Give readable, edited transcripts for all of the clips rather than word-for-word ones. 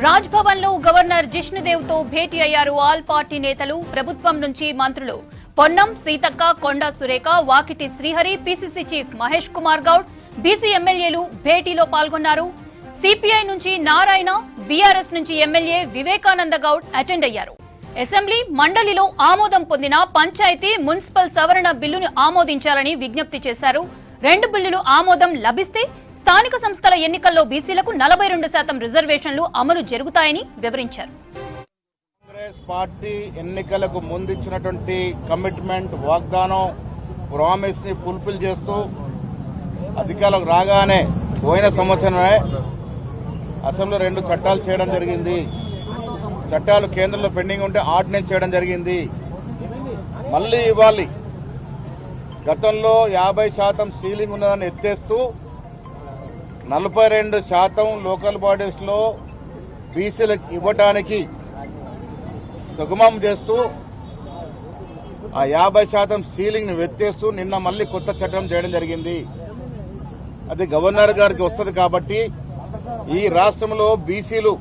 రాజ్ భవన్ లో గవర్నర్ జిష్ణుదేవ్ తో భేటీ అయ్యారు ఆల్ పార్టీ నేతలు. ప్రభుత్వం నుంచి మంత్రులు Ponnam Seethakka, Konda Surekha, Vakiti Srihari, PCC chief Mahesh Kumar Goud, BC ఎమ్మెల్యేలు భేటీలో పాల్గొన్నారు. సిపిఐ నుంచి నారాయణ, బీఆర్ఎస్ నుంచి ఎమ్మెల్యే వివేకానంద గౌడ్ అటెండ్ అయ్యారు. అసెంబ్లీ మండలిలో ఆమోదం పొందిన పంచాయతీ మున్సిపల్ సవరణ బిల్లును ఆమోదించాలని విజ్ఞప్తి చేశారు. 2 బిల్లులు ఆమోదం లభిస్తే స్థానిక సంస్థల ఎన్నికల్లో బీసీలకు 42% రిజర్వేషన్లు అమలు జరుగుతాయని వివరించారు. కాంగ్రెస్ పార్టీ ఎన్నికలకు ముందిచ్చినటువంటి కమిట్మెంట్, వాగ్దానం, ప్రామిస్ ని ఫుల్ఫిల్ చేస్తూ అధికారులకు రాగానే పోయిన సంవత్సరమే అసెంబ్లీలో 2 చట్టాలు చేయడం జరిగింది. చట్టాలు కేంద్రంలో పెండింగ్ ఉంటే ఆర్డినెన్స్ చేయడం జరిగింది. మళ్ళీ ఇవ్వాలి. గతంలో 50% సీలింగ్ ఉన్నదని ఎత్తేస్తూ 42% లోకల్ బాడీస్ లో బీసీలకు ఇవ్వటానికి సుగమం చేస్తూ ఆ 50% సీలింగ్ ని ఎత్తేస్తూ నిన్న మళ్ళీ కొత్త చట్టం చేయడం జరిగింది. అది గవర్నర్ గారికి వస్తుంది కాబట్టి ఈ రాష్ట్రంలో బీసీలు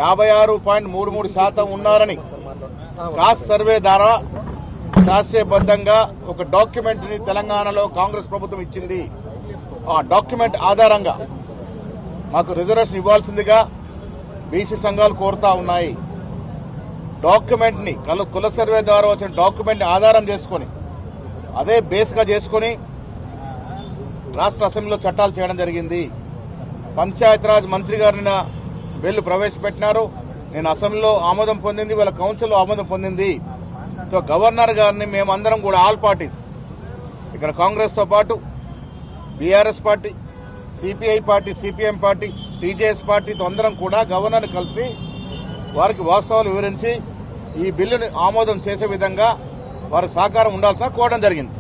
56.33% ఉన్నారని కాస్ట్ సర్వే ద్వారా శాస్త్రీయబద్దంగా ఒక డాక్యుమెంట్ ని తెలంగాణలో కాంగ్రెస్ ప్రభుత్వం ఇచ్చింది. ఆ డాక్యుమెంట్ ఆధారంగా మాకు రిజర్వేషన్ ఇవ్వాల్సిందిగా బీసీ సంఘాలు కోరుతా ఉన్నాయి. డాక్యుమెంట్ ని కుల సర్వే ద్వారా వచ్చిన డాక్యుమెంట్ ని ఆధారం చేసుకుని అదే బేస్ గా చేసుకుని రాష్ట్ర అసెంబ్లీలో చట్టాలు చేయడం జరిగింది. పంచాయతీరాజ్ మంత్రి గారు నిన్న బిల్లు ప్రవేశపెట్టినారు. నేను అసెంబ్లీలో ఆమోదం పొందింది, వాళ్ళ కౌన్సిల్లో ఆమోదం పొందింది. సో గవర్నర్ గారిని మేమందరం కూడా ఆల్ పార్టీస్ ఇక్కడ కాంగ్రెస్ తో పాటు BRS party, CPI party, CPM party, TJS పార్టీతో అందరం కూడా గవర్నర్ని కలిసి వారికి వాస్తవాలు వివరించి ఈ బిల్లుని ఆమోదం చేసే విధంగా వారి సహకారం ఉండాల్సిన కోరడం జరిగింది.